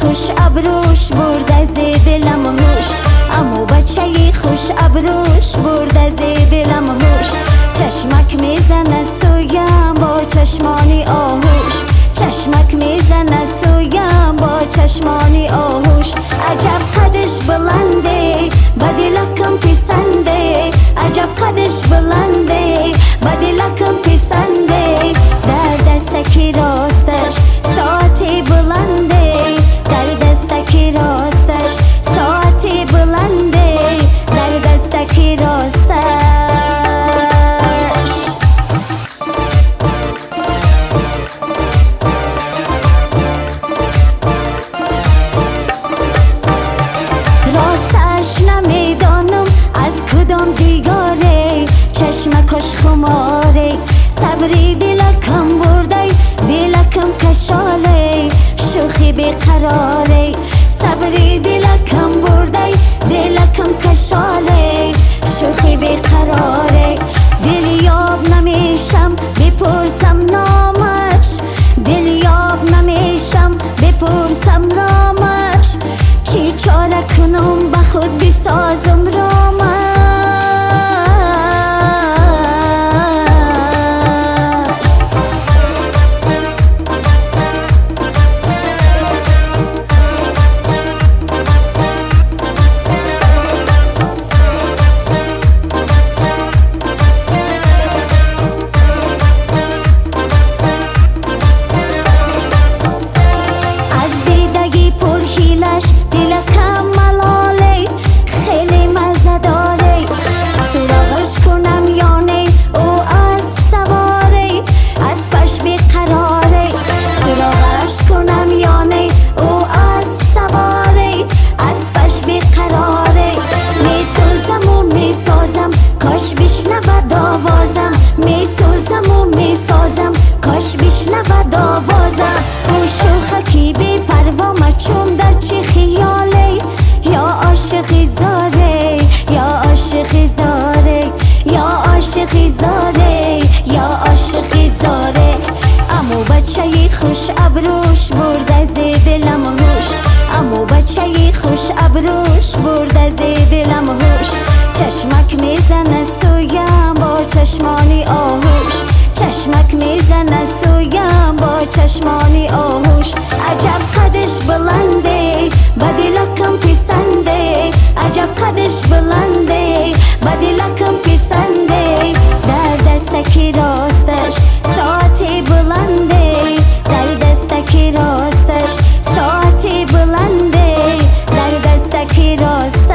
خوش ابروش برد از دلم هوش، امو بچه خوش ابروش برد از دلم هوش. چشمک میزنه سویم با چشمانی آهوش، چشمک میزنه سویم با چشمانی آهوش. عجب قدش بلنده بدلکم پسنده، عجب قدش بلنده بدلکم پسنده. در دستکی راستش ساعتی بلنده، در دستکی راستش ساعتی بلنده، در دستکی راستش. راستش نمیدانم از کدام دیگاره، چشمکش خماره صبری دلکم برده، دلکم کشاله شوخی بیقراره. صبری دلکم برده، دلکم کشاله شوخی بیقراره. دلیاب نمیشم بپرسم نامش، دلیاب نمیشم بپرسم رامش. چی چاره کنم به خود بسازم رامش. دلکم ملاله خیلی مزه داره، سراغش کنم یانه او اسب سواره، اسبش بیقراره. سراغش کنم یانه او اسب سواره، اسبش بیقراره. میسوزم و میسازم کاش بشنود آوازم، میسوزم و میسازم کاش بشنود آوازم. او شوخکی بی پروا مچوم در چی خیاله، یا عاشقی زاره یا عاشقی زاره یا عاشقی زاره یا عاشقی زاره. امو بچه خوش ابروش برد از دلم هوش، امو بچه خوش ابروش برد از دلم هوش. چشمک میزنه سویم با چشمانی آهوش، چشمک میزنه سویم با چشمانی آهوش. عجب قدش بلنده بدلکم پسنده، عجب قدش بلنده بدلکم پسنده. در دستکی راستش ساعتی بلنده، در دستکی راستش ساعتی بلنده، در دستکی راستش.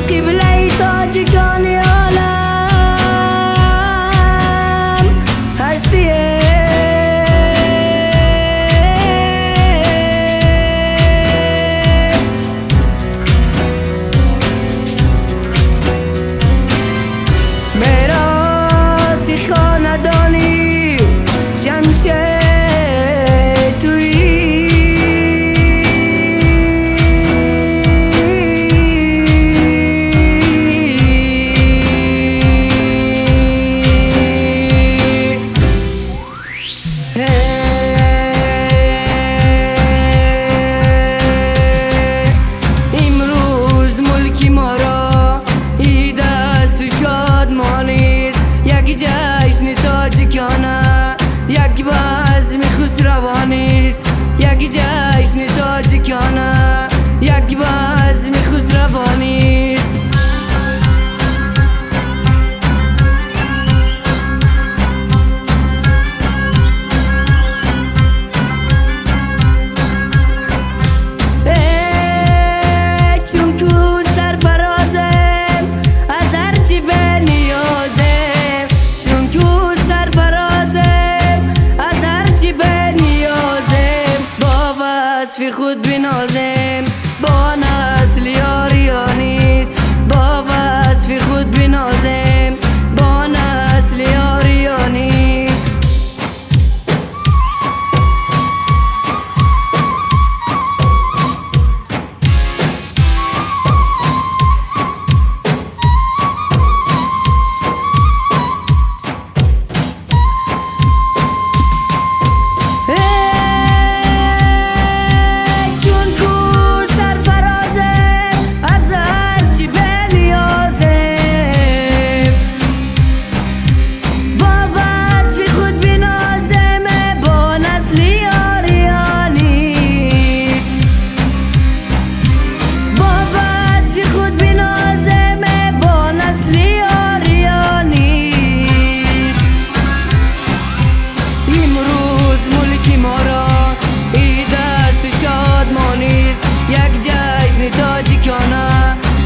قبله تاجیکان عالم هستیه میراثی خاندانی جمشید یک بزم خسروانیست یک جشن تاجیکانه یک بزم خسروانیست چون کو سرفرازم از هرچی به نیازم چون کو وصف خود بنازم با نسل یاریانیست با وصف خود بنازم با نسل یاریانیست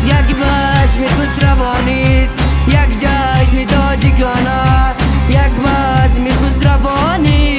یک بزم خسروانیست یک جشن تاجیکانه یک بزم خسروانیست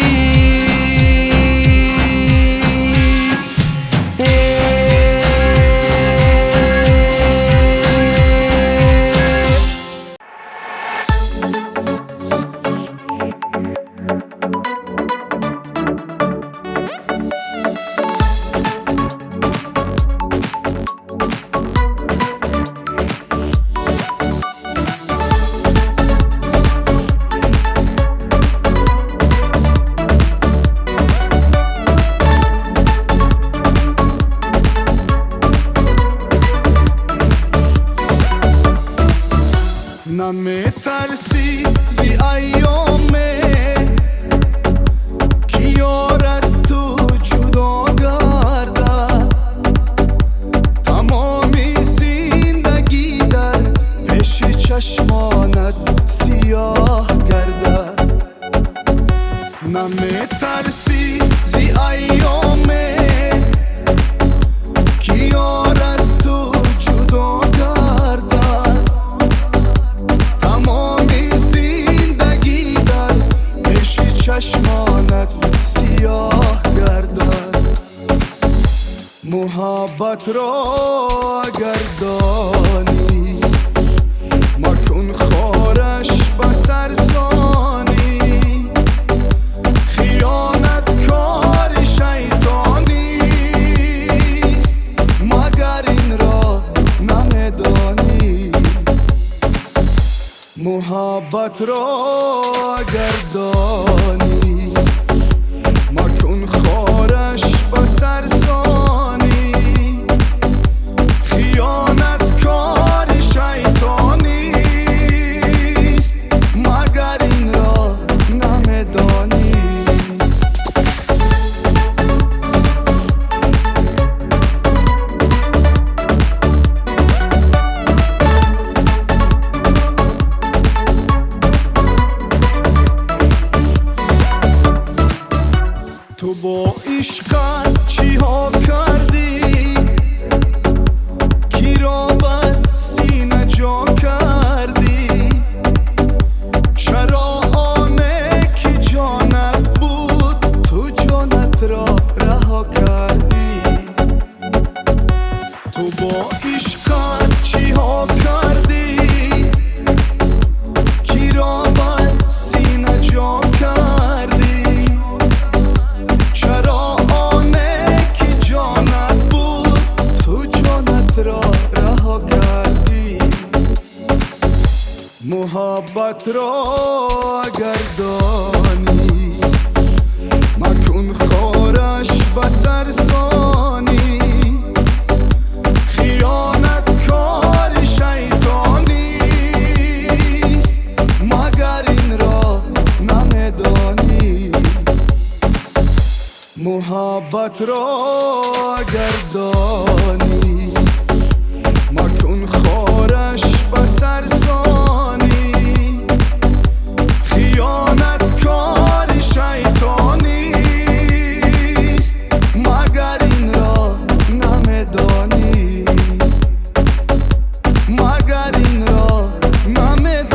نمی‌ترسی زی ایامه که یار از تو جدا گردد تمامی زندگی در پیش چشمانت سیاه گردد نمی‌ترسی زی ایامه که یار از تو جدا گردد چشمانت سیاه گردد محبت را اگر دانی مکن خارش به سرسانی خیانت کار شیطانیست مگر این را نمیدانی محبت را اگر دانی مکن خارش به سرسانی خیانت کار شیطانیست مگر این را نمیدانی محبت را اگر دانی مکن خارش بسر ثانی خیانت کار شیطانیست مگر این را نمیدانی محبت را اگر دانی مکن خارش بسر ثانی خیانت کار شیطانیست مگر این را نمیدانی مگر این را نمیدانی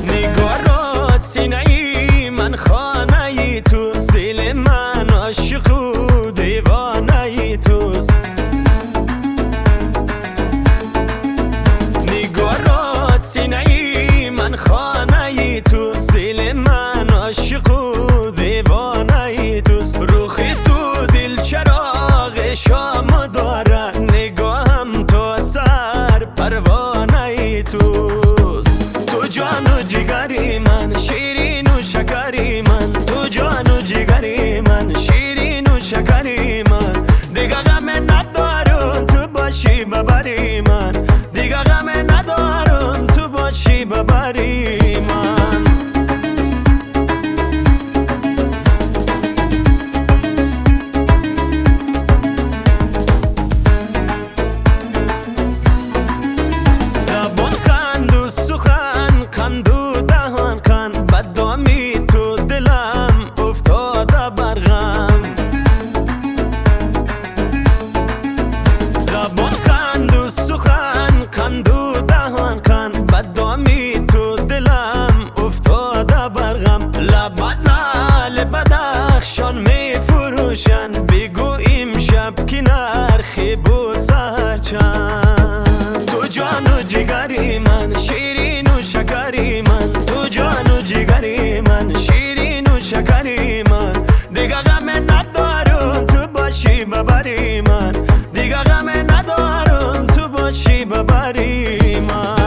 نگارات سینه‌ای من خانه توست دل من عاشق و دیوانه توست نگارات سینه‌ای من خانه توست دل من عاشق و دیوانه توست روخ تو دل چراغ شام دارد نگاهم تو سر پروانه توست تو جان و جگری من شیرین و شکری من تو جان و جگری من شیرین و شکری من دیگه غم ندارم تو باشی ببری من دیگه غم ندارم تو باشی ببری من زبان کند و سخن کند و دهان کند بدنامی تو دلم افتاده بر غم زبان کند و سخن کند و دهان کند بدنامی تو دلم افتاده بر غم لبت نعل بدخشان می فروشن بگو امشب که نرخی بو سهر چند تو جان و جگری من شیرین و شکری من تو جان و جگری من شیرین و شکری من دیگه غم ندارم تو باشی ببری من دیگه غم ندارم تو باشی ببری من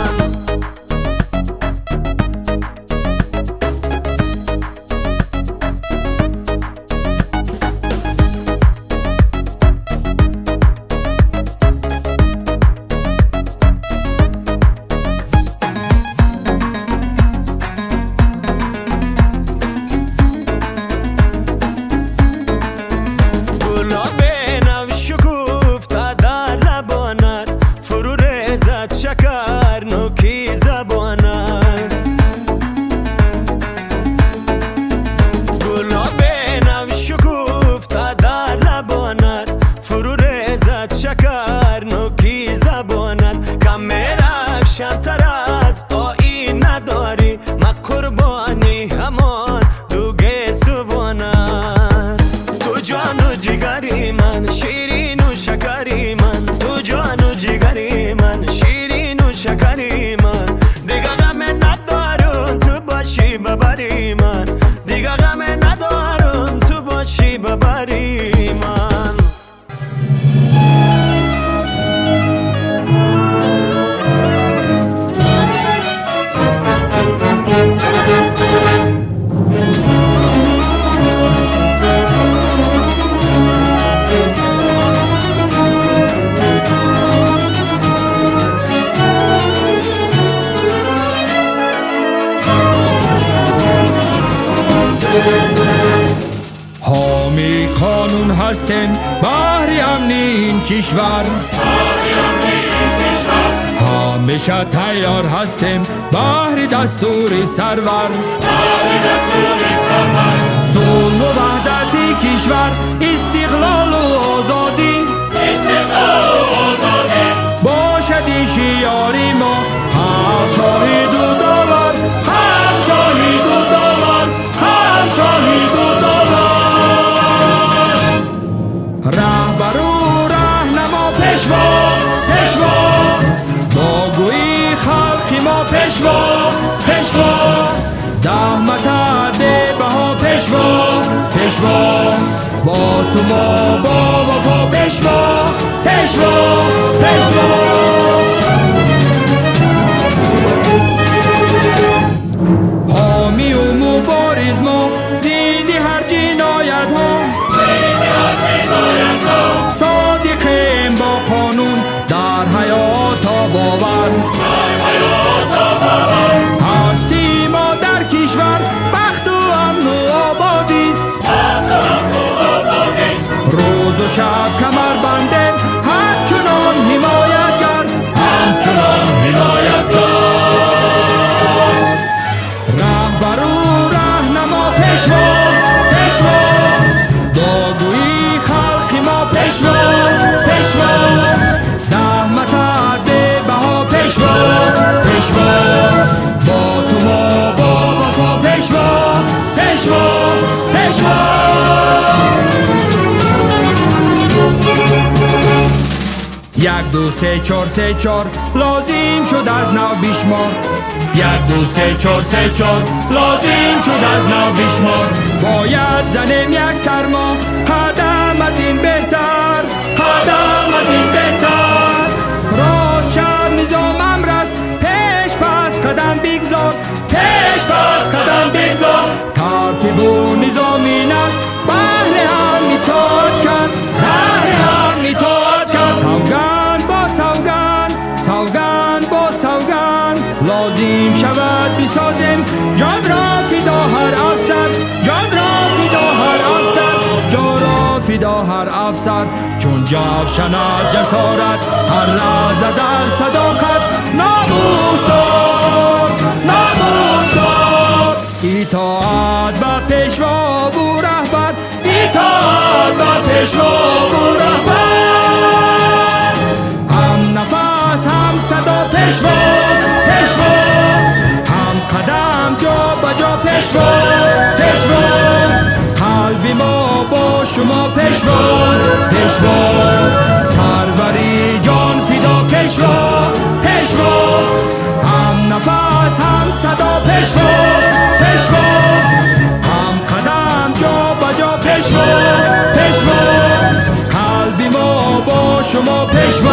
گلاب نو شکوفته در لبانت فرو ریزد شکر نوکی زبانت گلاب نو شکوفته در لبانت فرو ریزد شکر نوکی زبانت کم میرفشم تر از آیینه داری من قربانی همان دوگه سوانت تو جان و جگری من شیرین و شکری من تو جان و جگری من شیرین و شکری من دیگه غم ندارم تو باشی ببری من دیگه غم ندارم تو باشی ببری من حامی قانون هستیم بهر امن این کشور همیشه تیار هستیم بهر دستور سرور صلح و وحدت کشور استقلال و آزادی باشد شیاری ما خلق شاهد و داور خلق شاهد و داور خلق شاهد و داور رهبر و راهنما پیشوا پیشوا داگوی خلق ما پیشوا پیشوا زحمت ده تو ما با وفا پیشوا پیشوا پیشوا. حامی و مبارز ما زیدی هر جنایت ها، صادقیم با قانون در حیات تا باور. هستی ما در کشور بخت و امن و آبادیست، روز و شب کمر بندیم همچنان حمایتگر همچنان حمایتگر. رهبر و رهنما پیشوا پیشوا، داگویی خلق ما پیشوا پیشوا. زحمت بی بها پیشوا پیشوا، با تو ما با وفا پیشوا پیشوا پیشوا. یک دو سه چار سه چار لازم شد از نو بیشمار، یک دو سه چار سه چار لازم شد از نو بیشمار. باید زنیم یک سرما قدم از این بهتر قدم از این بهتر. راست شب نظام امرد پیش پس قدم بگذار پیش پس قدم بگذار. ترتیب و نظام این است بهر هم اطاعت کرد بهر هم اطاعت کرد. سوگند با سوگند سوگند با سوگند، لازم شود بسازیم جان را فدا هر افسر جان را فدا هر افسر جان را فدا هر افسر. چون جوشند جسارت هر لحظه در صداقت، ناموس دار ناموس دار. اطاعت به پیشوا و رهبر اطاعت به پیشوا و رهبر. هم نفس هم صدا پیشوا پیشوا، هم قدم جا بجا پیشوا پیشوا. قلب ما با شما پیشوا پیشوا، سروری جان فدا پیشوا پیشوا. هم نفس هم صدا پیشوا پیشوا، هم قدم جا بجا پیشوا پیشوا. قلب ما با شما پیشوا